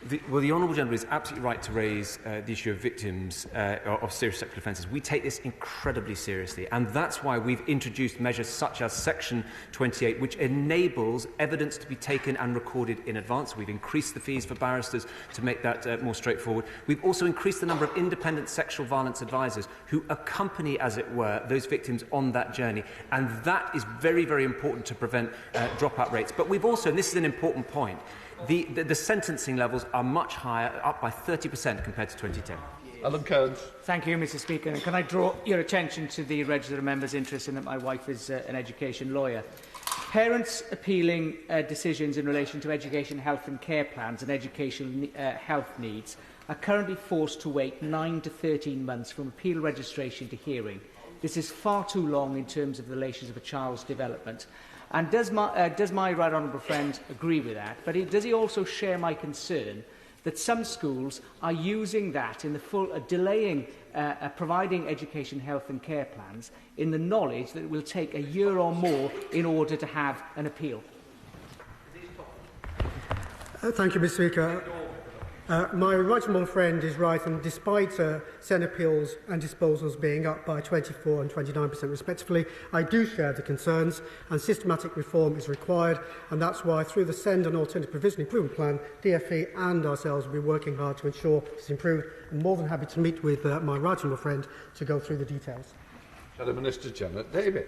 The Honourable Gentleman is absolutely right to raise the issue of victims of serious sexual offences. We take this incredibly seriously, and that's why we've introduced measures such as Section 28, which enables evidence to be taken and recorded in advance. We've increased the fees for barristers to make that more straightforward. We've also increased the number of independent sexual violence advisors who accompany, as it were, those victims on that journey, and that is very, very important to prevent dropout rates. But we've also, and this is an important point, the sentencing levels are much higher, up by 30% compared to 2010. Alan Kearns. Thank you, Mr Speaker. And can I draw your attention to the register of members' interest in that my wife is an education lawyer? Parents appealing decisions in relation to education, health and care plans and educational health needs are currently forced to wait 9 to 13 months from appeal registration to hearing. This is far too long in terms of the relations of a child's development. And does my right honourable friend agree with that? But does he also share my concern that some schools are using that in the delaying providing education, health and care plans in the knowledge that it will take a year or more in order to have an appeal? Thank you, Mr. Speaker. My right honourable friend is right, and despite Senate appeals and disposals being up by 24% and 29% respectively, I do share the concerns, and systematic reform is required, and that's why through the SEND and Alternative Provision Improvement Plan, DfE and ourselves will be working hard to ensure it's improved. I'm more than happy to meet with my right honourable friend to go through the details. Shadow Minister Janet David.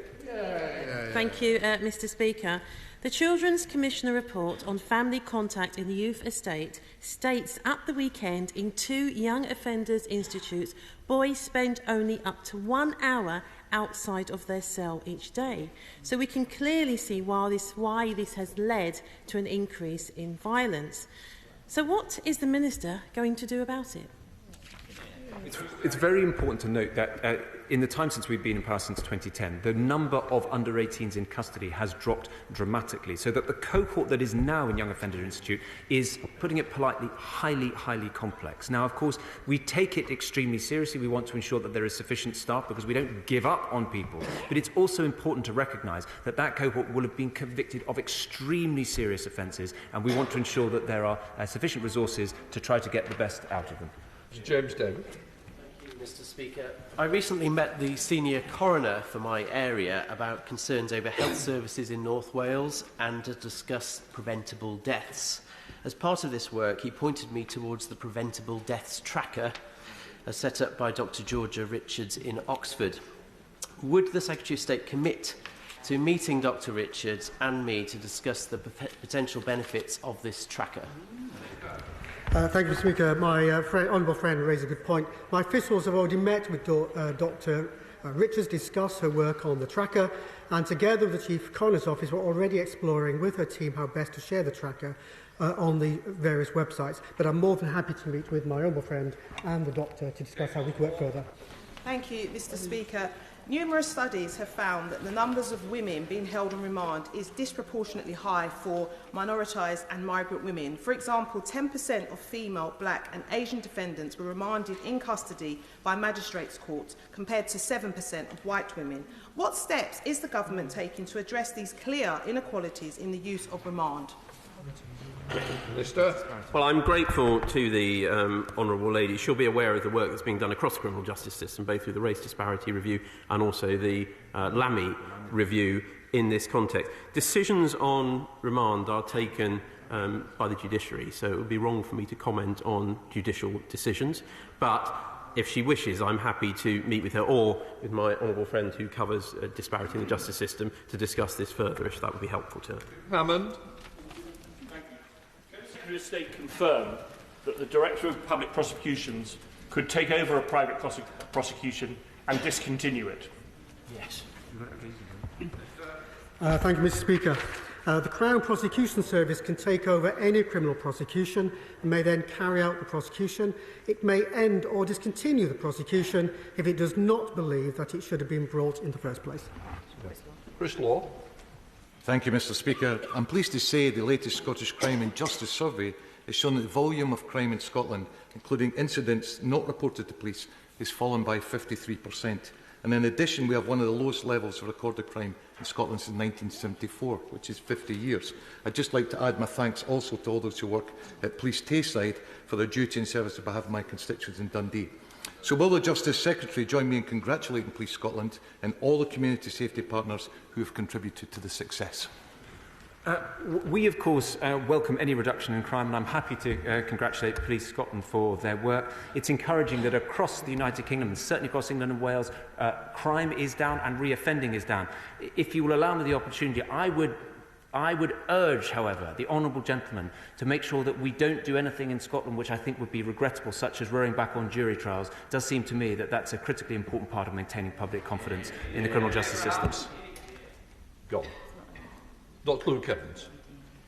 Thank you, Mr. Speaker. The Children's Commissioner report on family contact in the youth estate states at the weekend in 2 young offenders institutes, boys spend only up to 1 hour outside of their cell each day. So we can clearly see why this has led to an increase in violence. So what is the Minister going to do about it? It's very important to note that in the time since we've been in power since 2010, the number of under-18s in custody has dropped dramatically, so that the cohort that is now in Young Offender Institute is, putting it politely, highly, highly complex. Now, of course, we take it extremely seriously. We want to ensure that there is sufficient staff because we don't give up on people. But it's also important to recognise that that cohort will have been convicted of extremely serious offences, and we want to ensure that there are sufficient resources to try to get the best out of them. James David. Mr. Speaker, I recently met the senior coroner for my area about concerns over health services in North Wales and to discuss preventable deaths. As part of this work, he pointed me towards the Preventable Deaths Tracker, set up by Dr. Georgia Richards in Oxford. Would the Secretary of State commit to meeting Dr. Richards and me to discuss the potential benefits of this tracker? Thank you, Mr. Speaker. My honourable friend raised a good point. My officials have already met with Dr. Richards, discussed her work on the tracker, and together with the Chief Coroner's Office, we're already exploring with her team how best to share the tracker on the various websites. But I'm more than happy to meet with my honourable friend and the doctor to discuss how we can work further. Thank you, Mr. Speaker. Numerous studies have found that the numbers of women being held on remand is disproportionately high for minoritised and migrant women. For example, 10% of female, black and Asian defendants were remanded in custody by magistrates' courts, compared to 7% of white women. What steps is the government taking to address these clear inequalities in the use of remand? Minister. Well, I'm grateful to the honourable lady. She'll be aware of the work that's being done across the criminal justice system, both through the Race Disparity Review and also the LAMI review in this context. Decisions on remand are taken by the judiciary, so it would be wrong for me to comment on judicial decisions. But if she wishes, I'm happy to meet with her or with my honourable friend who covers disparity in the justice system to discuss this further, if that would be helpful to her. Hammond. Secretary of State confirmed that the Director of Public Prosecutions could take over a private prosecution and discontinue it? Yes. Thank you, Mr. Speaker. The Crown Prosecution Service can take over any criminal prosecution and may then carry out the prosecution. It may end or discontinue the prosecution if it does not believe that it should have been brought in the first place. Chris Law. Thank you, Mr. Speaker. I'm pleased to say the latest Scottish Crime and Justice Survey has shown that the volume of crime in Scotland, including incidents not reported to police, has fallen by 53%. And in addition, we have one of the lowest levels of recorded crime in Scotland since 1974, which is 50 years. I'd just like to add my thanks also to all those who work at Police Tayside for their duty and service on behalf of my constituents in Dundee. So will the Justice Secretary join me in congratulating Police Scotland and all the community safety partners who have contributed to the success? We, of course, welcome any reduction in crime, and I'm happy to congratulate Police Scotland for their work. It's encouraging that across the United Kingdom, and certainly across England and Wales, crime is down and reoffending is down. If you will allow me the opportunity, I would urge, however, the honourable gentleman to make sure that we don't do anything in Scotland which I think would be regrettable, such as rowing back on jury trials. It does seem to me that that's a critically important part of maintaining public confidence in the criminal justice systems. Go on. Dr Luke Evans.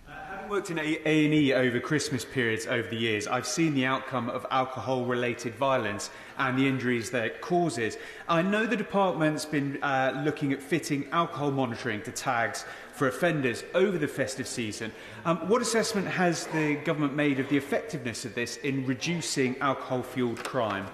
Having worked in A&E over Christmas periods over the years, I've seen the outcome of alcohol-related violence and the injuries that it causes. I know the department's been looking at fitting alcohol monitoring to tags for offenders over the festive season. What assessment has the government made of the effectiveness of this in reducing alcohol-fuelled crime?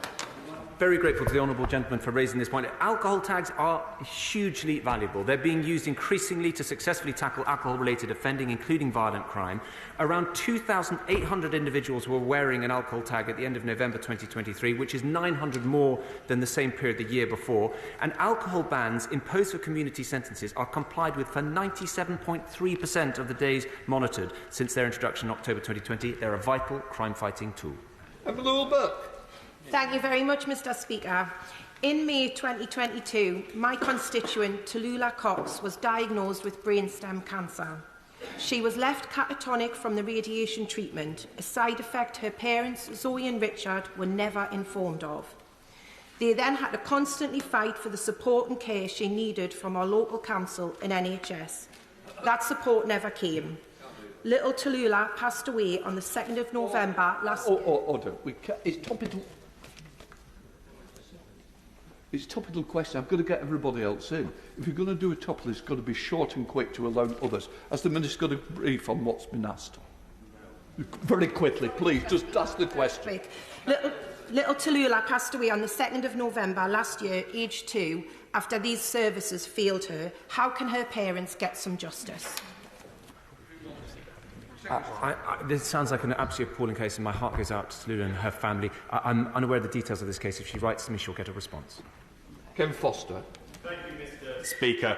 Very grateful to the honourable gentleman for raising this point. Alcohol tags are hugely valuable. They're being used increasingly to successfully tackle alcohol-related offending, including violent crime. Around 2,800 individuals were wearing an alcohol tag at the end of November 2023, which is 900 more than the same period the year before. And alcohol bans imposed for community sentences are complied with for 97.3% of the days monitored since their introduction in October 2020. They're a vital crime-fighting tool. Thank you very much, Mr Speaker. In May 2022, my constituent, Tallulah Cox, was diagnosed with brainstem cancer. She was left catatonic from the radiation treatment, a side effect her parents, Zoe and Richard, were never informed of. They then had to constantly fight for the support and care she needed from our local council and NHS. That support never came. Little Tallulah passed away on the 2nd of November last year. Order. It's a topical question. I've got to get everybody else in. If you're going to do a topical, it's got to be short and quick to allow others. Has the Minister got a brief on what's been asked? Very quickly, please, just ask the question. Little Tallulah passed away on the 2nd of November last year, aged 2, after these services failed her. How can her parents get some justice? This sounds like an absolutely appalling case, and my heart goes out to Tallulah and her family. I'm unaware of the details of this case. If she writes to me, she'll get a response. Kevin Foster. Thank you, Mr Speaker.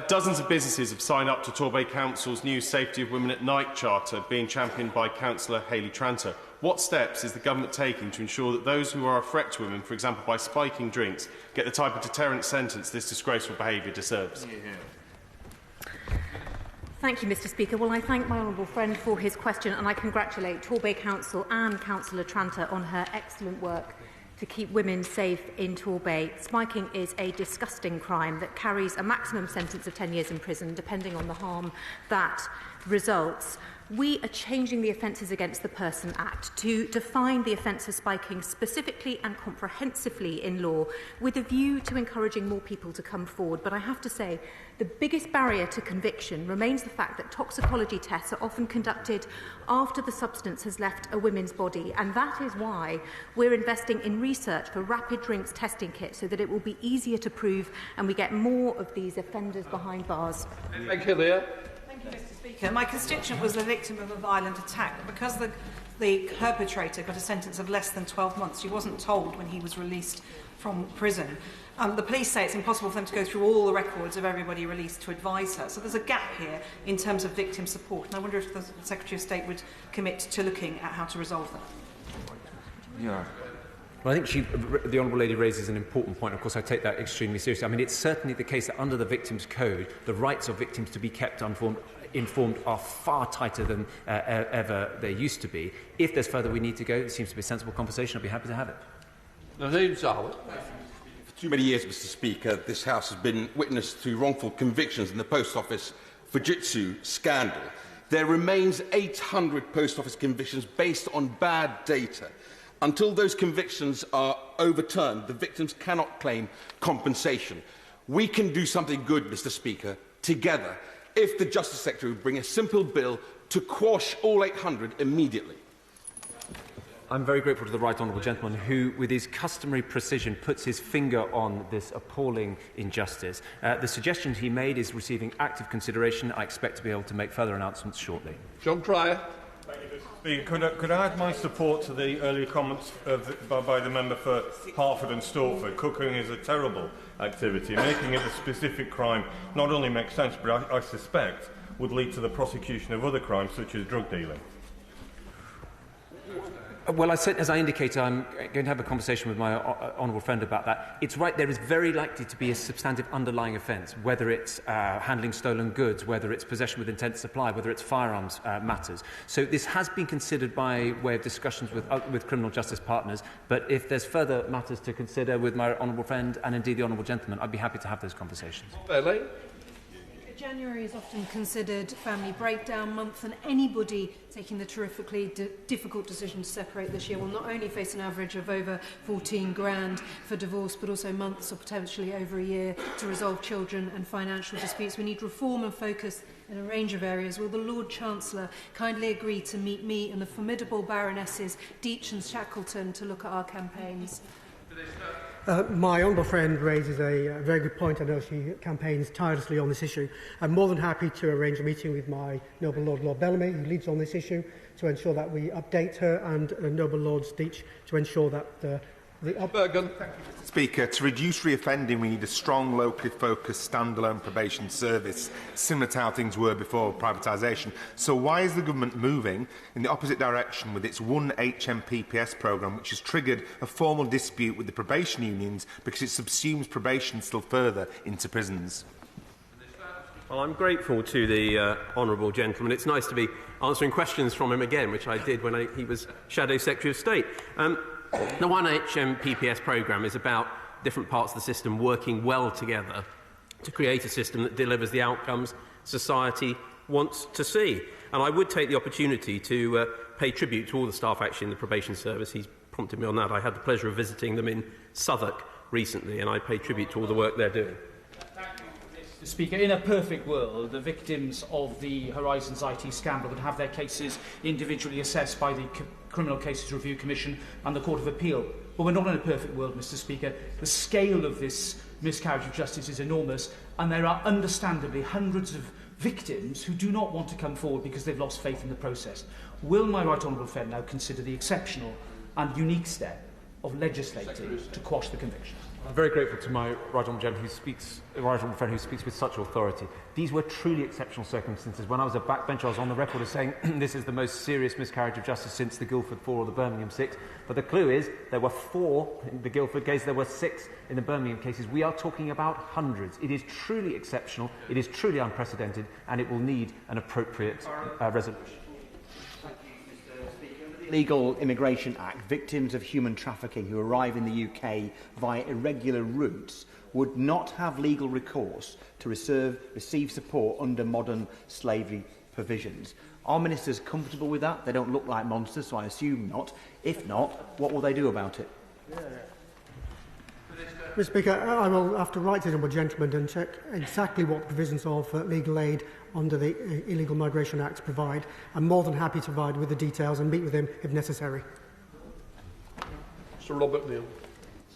Dozens of businesses have signed up to Torbay Council's new Safety of Women at Night Charter, being championed by Councillor Hayley Tranter. What steps is the government taking to ensure that those who are a threat to women, for example by spiking drinks, get the type of deterrent sentence this disgraceful behaviour deserves? Thank you, Mr Speaker. Well, I thank my honourable friend for his question, and I congratulate Torbay Council and Councillor Tranter on her excellent work to keep women safe in Torbay. Spiking is a disgusting crime that carries a maximum sentence of 10 years in prison, depending on the harm that results. We are changing the Offences Against the Person Act to define the offence of spiking specifically and comprehensively in law, with a view to encouraging more people to come forward. But I have to say, the biggest barrier to conviction remains the fact that toxicology tests are often conducted after the substance has left a woman's body, and that is why we're investing in research for rapid drinks testing kits so that it will be easier to prove and we get more of these offenders behind bars. Thank you, Leah. Thank you, Mr Speaker. My constituent was the victim of a violent attack. Because the perpetrator got a sentence of less than 12 months, she wasn't told when he was released from prison. The police say it's impossible for them to go through all the records of everybody released to advise her. So there's a gap here in terms of victim support. And I wonder if the Secretary of State would commit to looking at how to resolve that. Yeah. Well, I think the Honourable Lady raises an important point. Of course, I take that extremely seriously. I mean, it's certainly the case that under the Victims Code, the rights of victims to be kept informed are far tighter than ever they used to be. If there's further we need to go, it seems to be a sensible conversation. I'd be happy to have it. For too many years, Mr Speaker, this House has been witness to wrongful convictions in the Post Office Fujitsu scandal. There remains 800 Post Office convictions based on bad data. Until those convictions are overturned, the victims cannot claim compensation. We can do something good, Mr Speaker, together, if the Justice Secretary would bring a simple bill to quash all 800 immediately. I'm very grateful to the right honourable gentleman who, with his customary precision, puts his finger on this appalling injustice. The suggestion he made is receiving active consideration. I expect to be able to make further announcements shortly. John Cryer. Could I add my support to the earlier comments by the member for Hertford and Stortford? Cooking is a terrible activity. Making it a specific crime not only makes sense, but I suspect would lead to the prosecution of other crimes such as drug dealing. Well, as I indicated, I'm going to have a conversation with my honourable friend about that. It's right, there is very likely to be a substantive underlying offence, whether it's handling stolen goods, whether it's possession with intent to supply, whether it's firearms matters. So this has been considered by way of discussions with criminal justice partners, but if there's further matters to consider with my honourable friend and indeed the honourable gentleman, I'd be happy to have those conversations. January is often considered family breakdown month, and anybody taking the terrifically difficult decision to separate this year will not only face an average of over 14 grand for divorce, but also months or potentially over a year to resolve children and financial disputes. We need reform and focus in a range of areas. Will the Lord Chancellor kindly agree to meet me and the formidable Baronesses Deitch and Shackleton to look at our campaigns? My honourable friend raises a very good point. I know she campaigns tirelessly on this issue. I'm more than happy to arrange a meeting with my noble Lord Bellamy, who leads on this issue, to ensure that we update her, and noble Lord Deitch to ensure that the Speaker, to reduce reoffending, we need a strong, locally focused, standalone probation service, similar to how things were before privatisation. So why is the government moving in the opposite direction with its 1HMPPS programme, which has triggered a formal dispute with the probation unions because it subsumes probation still further into prisons? Well, I'm grateful to the honourable gentleman. It's nice to be answering questions from him again, which I did when he was Shadow Secretary of State. The 1HMPPS programme is about different parts of the system working well together to create a system that delivers the outcomes society wants to see. And I would take the opportunity to pay tribute to all the staff actually in the probation service. He's prompted me on that. I had the pleasure of visiting them in Southwark recently, and I pay tribute to all the work they're doing. Mr. Speaker, in a perfect world, the victims of the Horizons IT scandal would have their cases individually assessed by the Criminal Cases Review Commission and the Court of Appeal. But we're not in a perfect world, Mr. Speaker. The scale of this miscarriage of justice is enormous, and there are understandably hundreds of victims who do not want to come forward because they've lost faith in the process. Will my right honourable friend now consider the exceptional and unique step of legislating to quash the convictions? I'm very grateful to my right honourable friend who speaks with such authority. These were truly exceptional circumstances. When I was a backbencher, I was on the record as saying this is the most serious miscarriage of justice since the Guildford 4 or the Birmingham 6. But the clue is there were 4 in the Guildford case, there were 6 in the Birmingham cases. We are talking about hundreds. It is truly exceptional, it is truly unprecedented, and it will need an appropriate resolution. Legal Immigration Act, victims of human trafficking who arrive in the UK via irregular routes would not have legal recourse to receive support under modern slavery provisions. Are ministers comfortable with that? They don't look like monsters, so I assume not. If not, what will they do about it? Mr. Speaker, I will have to write to the honourable gentleman and check exactly what provisions of legal aid under the Illegal Migration Act provide. I'm more than happy to provide with the details and meet with him if necessary. Sir Robert Neal.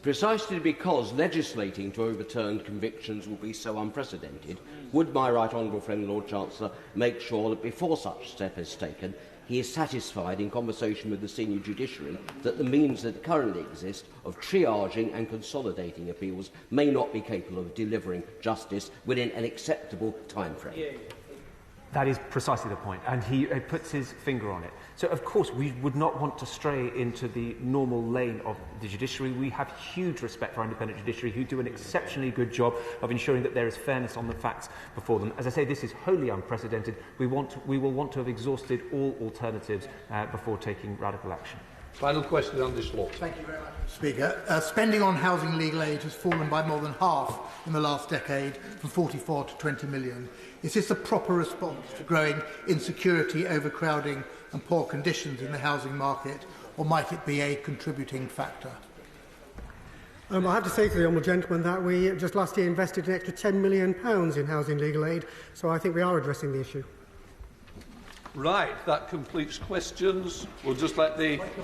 Precisely because legislating to overturn convictions will be so unprecedented, would my right honourable friend Lord Chancellor make sure that before such step is taken, he is satisfied in conversation with the senior judiciary that the means that currently exist of triaging and consolidating appeals may not be capable of delivering justice within an acceptable timeframe? That is precisely the point, and he puts his finger on it. So, of course, we would not want to stray into the normal lane of the judiciary. We have huge respect for our independent judiciary, who do an exceptionally good job of ensuring that there is fairness on the facts before them. As I say, this is wholly unprecedented. We will want to have exhausted all alternatives before taking radical action. Final question on this law. Thank you very much, Speaker. Spending on housing legal aid has fallen by more than half in the last decade, from 44 to 20 million. Is this a proper response to growing insecurity, overcrowding and poor conditions in the housing market, or might it be a contributing factor? I have to say to the honourable gentleman that we just last year invested an extra £10 million in housing legal aid, so I think we are addressing the issue. Right, that completes questions. We'll just let the